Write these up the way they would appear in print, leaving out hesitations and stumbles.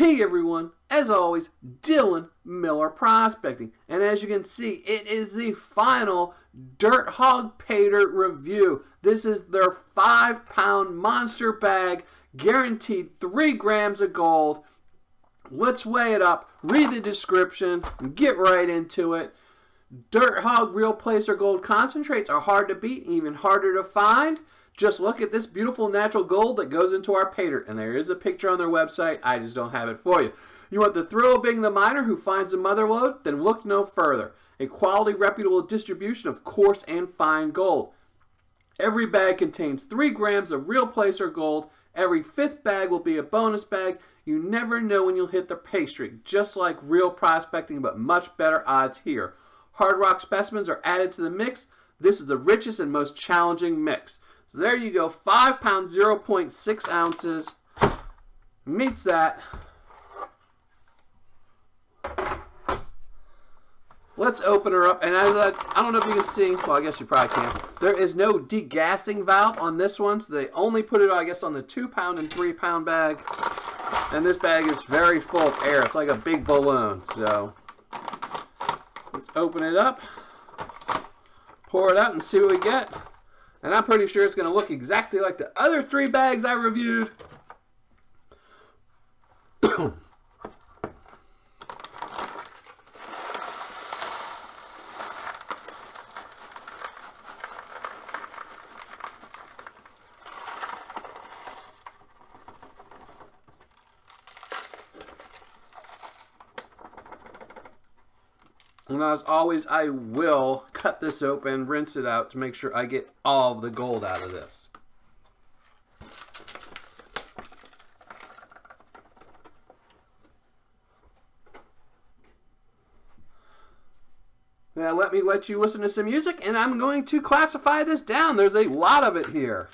Hey everyone, as always, Dylan Miller Prospecting. And as you can see, it is the final Dirt Hogg Paydirt review. This is their 5-pound monster bag, guaranteed 3 grams of gold. Let's weigh it up, read the description, and get right into it. Dirt Hogg Real Placer Gold concentrates are hard to beat, even harder to find. Just look at this beautiful natural gold that goes into our Paydirt, and there is a picture on their website. I just don't have it for you. You want the thrill of being the miner who finds a mother lode? Then look no further. A quality, reputable distribution of coarse and fine gold. Every bag contains 3 grams of real placer gold. Every 5th bag will be a bonus bag. You never know when you'll hit the pay streak, just like real prospecting, but much better odds here. Hard rock specimens are added to the mix. This is the richest and most challenging mix. So there you go, 5 pounds, 0.6 ounces. Meets that. Let's open her up. And as I don't know if you can see, well, I guess you probably can. There is no degassing valve on this one, so they only put it, I guess, on the 2-pound and 3-pound bag. And this bag is very full of air. It's like a big balloon. So let's open it up, pour it out, and see what we get. And I'm pretty sure it's going to look exactly like the other 3 bags I reviewed. And as always, I will cut this open, rinse it out to make sure I get all of the gold out of this. Now let me let you listen to some music, and I'm going to classify this down. There's a lot of it here.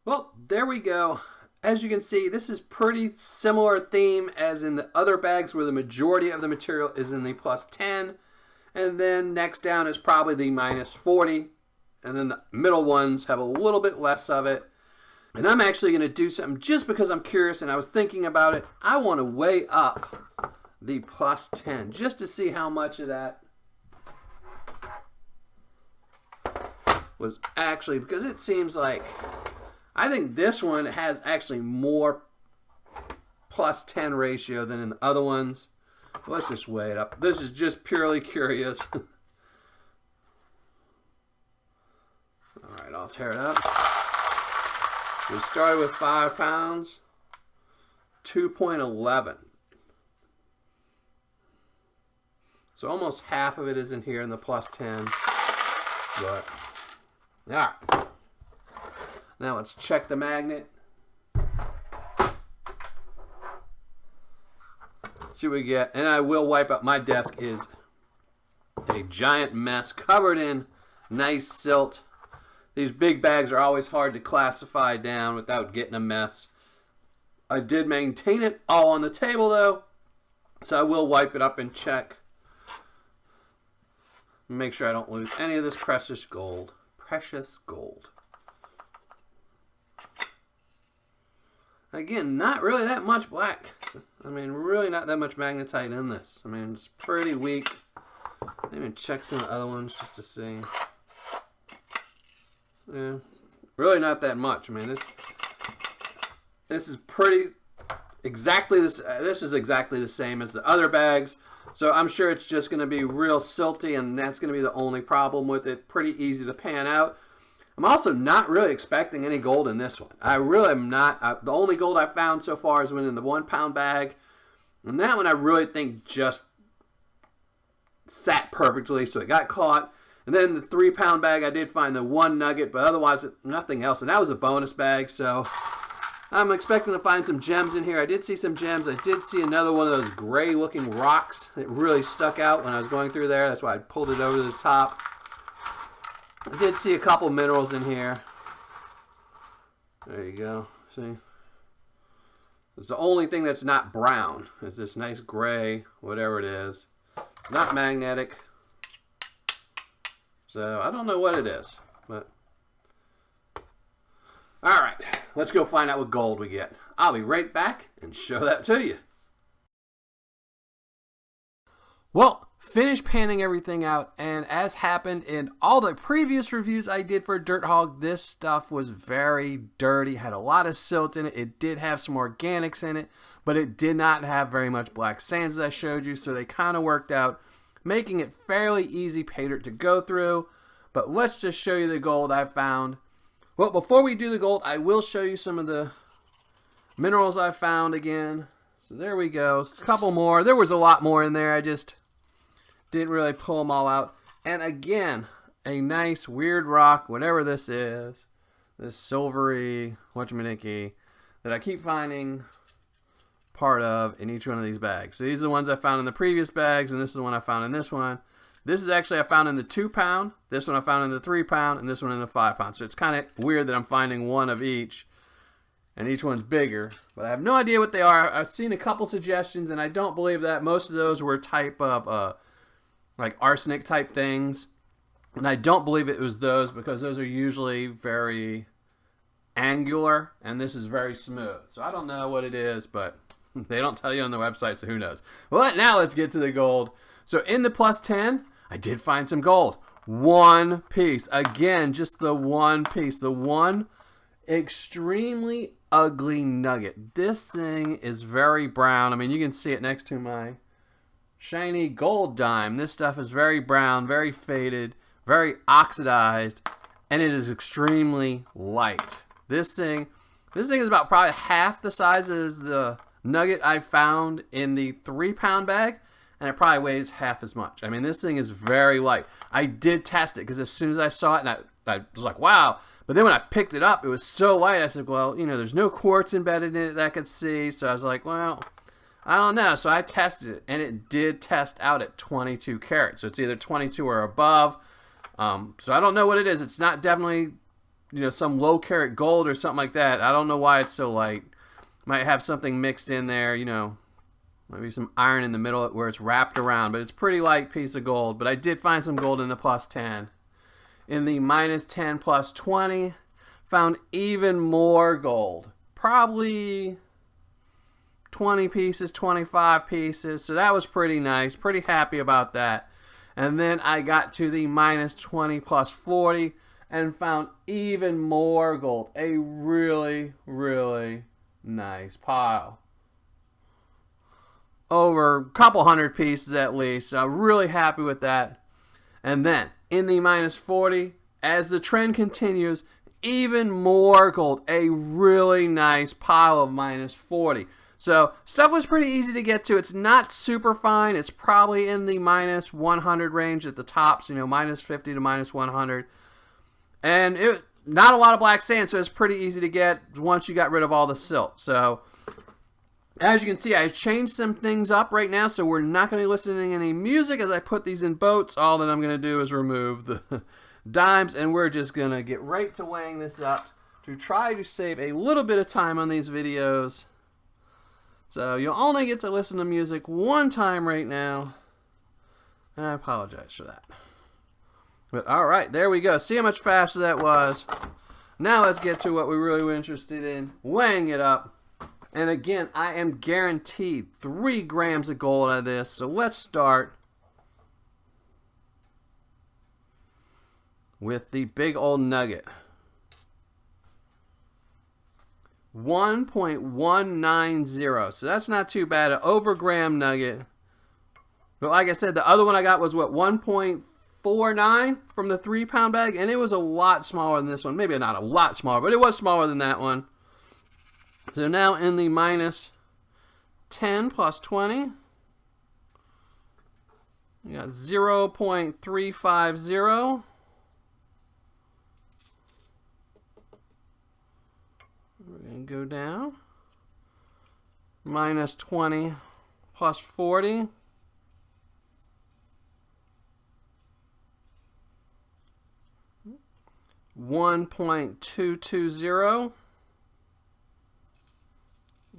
Well, there we go. As you can see, this is pretty similar theme as in the other bags where the majority of the material is in the +10. And then next down is probably the -40. And then the middle ones have a little bit less of it. And I'm actually going to do something just because I'm curious and I was thinking about it. I want to weigh up the +10 just to see how much of that was actually, because it seems like I think this one has actually more +10 ratio than in the other ones. Let's just weigh it up. This is just purely curious. All right, I'll tear it up. We started with 5 pounds, 2.11. So almost half of it is in here in the +10. But, all right. Now let's check the magnet. Let's see what we get. And I will wipe up. My desk is a giant mess covered in nice silt. These big bags are always hard to classify down without getting a mess. I did maintain it all on the table though, so I will wipe it up and check. Make sure I don't lose any of this precious gold. Precious gold. Again, not really that much black. I mean, really not that much magnetite in this. I mean, it's pretty weak. Let me check some of the other ones just to see. Yeah, really not that much. I mean, this is pretty exactly this. This is exactly the same as the other bags. So I'm sure it's just going to be real silty, and that's going to be the only problem with it. Pretty easy to pan out. I'm also not really expecting any gold in this one. I really am not. The only gold I found so far has been in the 1 pound bag. And that one I really think just sat perfectly, so it got caught. And then the 3 pound bag, I did find the 1 nugget, but otherwise nothing else. And that was a bonus bag, so I'm expecting to find some gems in here. I did see some gems. I did see another one of those gray looking rocks. It really stuck out when I was going through there. That's why I pulled it over to the top. I did see a couple minerals in here. There you go. See? It's the only thing that's not brown. It's this nice gray, whatever it is. Not magnetic. So I don't know what it is, but all right, let's go find out what gold we get. I'll be right back and show that to you. Well, finished panning everything out, and as happened in all the previous reviews I did for Dirt Hogg, this stuff was very dirty, had a lot of silt in it. It did have some organics in it, but it did not have very much black sands as I showed you, so they kind of worked out, making it fairly easy paydirt to go through. But let's just show you the gold I found. Well, before we do the gold, I will show you some of the minerals I found again. So there we go. A couple more. There was a lot more in there. I just didn't really pull them all out. And again, a nice weird rock, whatever this is. This silvery whatchamanicky that I keep finding part of in each one of these bags. So these are the ones I found in the previous bags, and this is the one I found in this one. This is actually I found in the 2 pound. This one I found in the 3 pound, and this one in the 5 pound. So it's kind of weird that I'm finding one of each, and each one's bigger. But I have no idea what they are. I've seen a couple suggestions, and I don't believe that. Most of those were type of like arsenic type things, and I don't believe it was those because those are usually very angular, and this is very smooth. So I don't know what it is, but they don't tell you on the website, so who knows. Well, now let's get to the gold. So in the plus 10, I did find some gold. 1 piece. Again, just the 1 piece. The one extremely ugly nugget. This thing is very brown. I mean, you can see it next to my shiny gold dime. This stuff is very brown, very faded, very oxidized, and it is extremely light. This thing is about probably half the size as the nugget I found in the 3 pound bag, and it probably weighs half as much. I mean, this thing is very light. I did test it because as soon as I saw it, and I was like, wow. But then when I picked it up, it was so light. I said, well, you know, there's no quartz embedded in it that I could see. So I was like, well, I don't know. So I tested it, and it did test out at 22 carats. So it's either 22 or above. So I don't know what it is. It's not definitely, you know, some low carat gold or something like that. I don't know why it's so light. Might have something mixed in there, you know. Maybe some iron in the middle where it's wrapped around, but it's a pretty light piece of gold. But I did find some gold in the plus 10. In the minus 10 plus 20, found even more gold. Probably 20 pieces, 25 pieces. So that was pretty nice. Pretty happy about that. And then I got to the minus 20 plus 40 and found even more gold. A really, really nice pile. Over a couple hundred pieces at least. So I'm really happy with that. And then in the minus 40, as the trend continues, even more gold. A really nice pile of minus 40. So stuff was pretty easy to get to. It's not super fine. It's probably in the minus 100 range at the tops, you know, minus 50 to minus 100. And it not a lot of black sand, so it's pretty easy to get once you got rid of all the silt. So As you can see, I changed some things up right now, so we're not going to be listening to any music as I put these in boats. All that I'm going to do is remove the dimes, and we're just going to get right to weighing this up to try to save a little bit of time on these videos. So you'll only get to listen to music one time right now, and I apologize for that. But alright, there we go. See how much faster that was. Now let's get to what we really were interested in, weighing it up. And again, I am guaranteed 3 grams of gold out of this. So let's start with the big old nugget. 1.190. So that's not too bad. An over gram nugget. But like I said, the other one I got was what, 1.49 from the 3-pound bag, and it was a lot smaller than this one. Maybe not a lot smaller, but it was smaller than that one. So now in the minus 10 plus 20, we got 0.350. We're going to go down. Minus 20 plus 40. 1.220.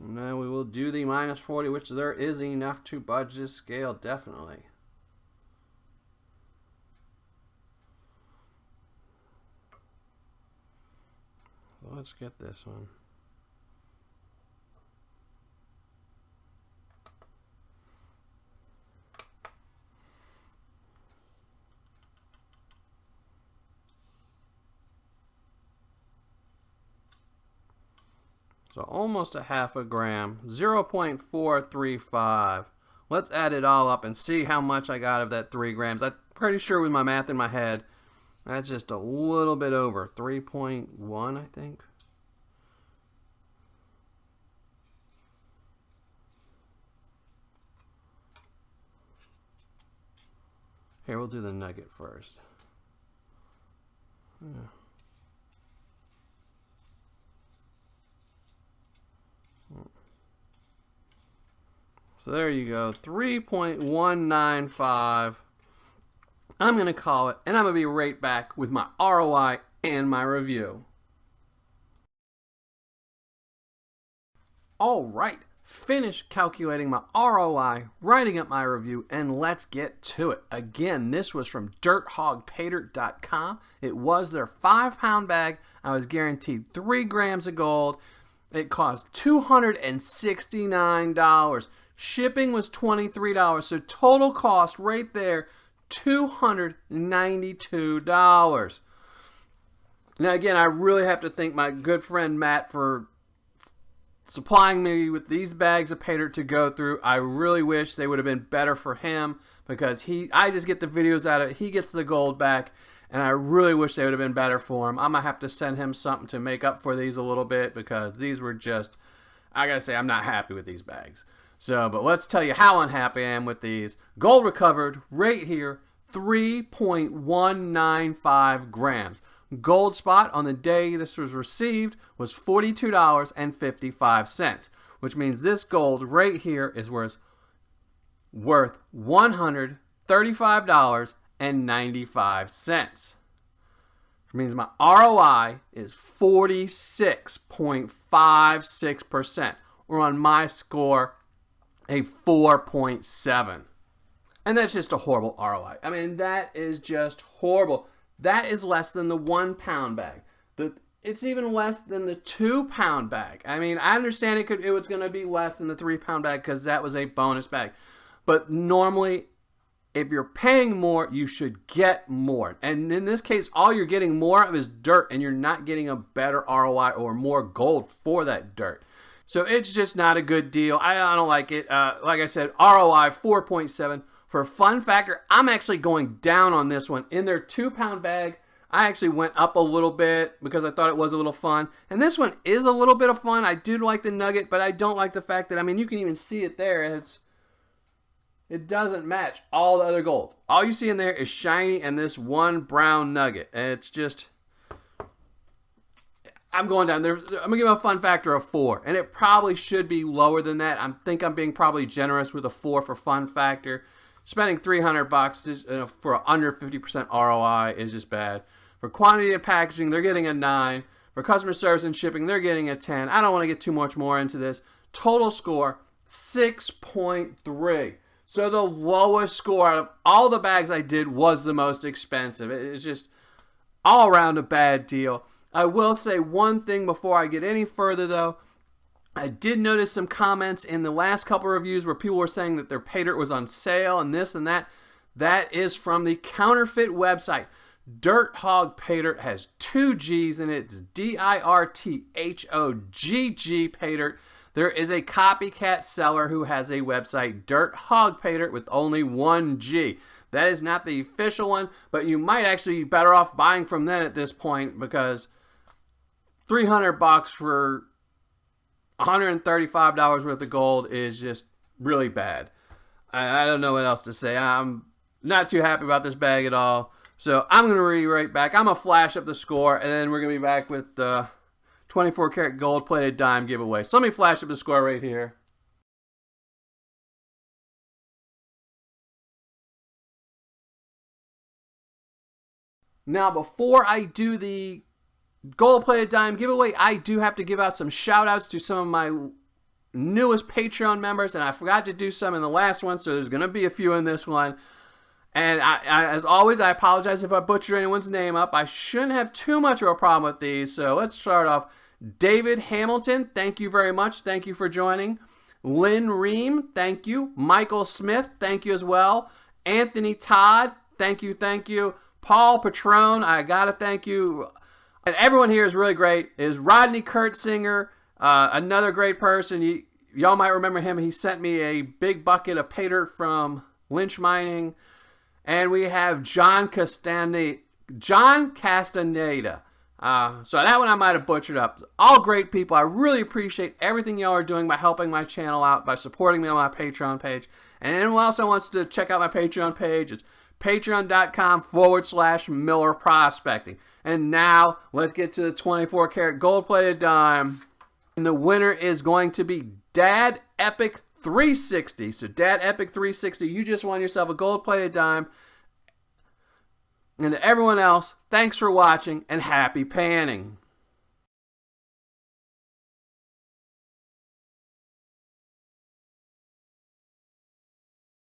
Now we will do the minus 40, which there is enough to budge this scale, definitely. So let's get this one. So almost a half a gram, 0.435. Let's add it all up and see how much I got of that 3 grams. I'm pretty sure with my math in my head, that's just a little bit over, 3.1 I think. Here, we'll do the nugget first. Yeah. So there you go, 3.195. I'm going to call it, and I'm going to be right back with my ROI and my review. All right, finished calculating my ROI, writing up my review, and let's get to it. Again, this was from dirthoggpaydirt.com. It was their 5-pound bag. I was guaranteed 3 grams of gold. It cost $269. Shipping was $23, so total cost right there, $292. Now again, I really have to thank my good friend Matt for supplying me with these bags of Paydirt to go through. I really wish they would have been better for him because I just get the videos out of it. He gets the gold back, and I really wish they would have been better for him. I'm going to have to send him something to make up for these a little bit because these were just, I got to say, I'm not happy with these bags. So, but let's tell you how unhappy I am with these. Gold recovered right here, 3.195 grams. Gold spot on the day this was received was $42.55, which means this gold right here is worth $135.95. Which means my ROI is 46.56%, or on my score, a 4.7. And that's just a horrible ROI. I mean, that is just horrible. That is less than the 1-pound bag. It's even less than the 2-pound bag. I mean, I understand it was going to be less than the 3-pound bag because that was a bonus bag. But normally, if you're paying more, you should get more. And in this case, all you're getting more of is dirt, and you're not getting a better ROI or more gold for that dirt. So it's just not a good deal. I don't like it. Like I said, ROI 4.7. For a fun factor, I'm actually going down on this one. In their 2-pound bag, I actually went up a little bit because I thought it was a little fun. And this one is a little bit of fun. I do like the nugget, but I don't like the fact that, I mean, you can even see it there. It doesn't match all the other gold. All you see in there is shiny and this one brown nugget. And it's just, I'm going down there. I'm going to give him a fun factor of 4. And it probably should be lower than that. I think I'm being probably generous with a 4 for fun factor. Spending $300 for under 50% ROI is just bad. For quantity of packaging, they're getting a 9. For customer service and shipping, they're getting a 10. I don't want to get too much more into this. Total score, 6.3. So the lowest score out of all the bags I did was the most expensive. It's just all around a bad deal. I will say one thing before I get any further, though. I did notice some comments in the last couple of reviews where people were saying that their Paydirt was on sale and this and that. That is from the counterfeit website. Dirt Hogg Paydirt has 2 G's in it. It's DIRTHOGG Paydirt. There is a copycat seller who has a website, Dirt Hogg Paydirt, with only 1 G. That is not the official one, but you might actually be better off buying from them at this point because $300 for $135 worth of gold is just really bad. I don't know what else to say. I'm not too happy about this bag at all. So I'm going to be right back. I'm going to flash up the score, and then we're going to be back with the 24 karat gold plated dime giveaway. So let me flash up the score right here. Now, before I do the gold plated dime giveaway, I do have to give out some shout outs to some of my newest Patreon members, and I forgot to do some in the last one, so there's going to be a few in this one. And as always, I apologize if I butcher anyone's name up. I shouldn't have too much of a problem with these, so let's start off. David Hamilton, thank you very much. Thank you for joining. Lynn Ream, thank you. Michael Smith, thank you as well. Anthony Todd, thank you, thank you. Paul Patrone, I gotta thank you. And everyone here is really great. Is Rodney Kurtzinger, another great person. Y'all might remember him. He sent me a big bucket of Paydirt from Lynch Mining. And we have John Castaneda. So that one I might have butchered up. All great people. I really appreciate everything y'all are doing by helping my channel out, by supporting me on my Patreon page. And anyone else that wants to check out my Patreon page, it's patreon.com/Miller Prospecting. And now, let's get to the 24 karat gold plated dime. And the winner is going to be Dad Epic 360. So Dad Epic 360, you just won yourself a gold plated dime. And to everyone else, thanks for watching and happy panning.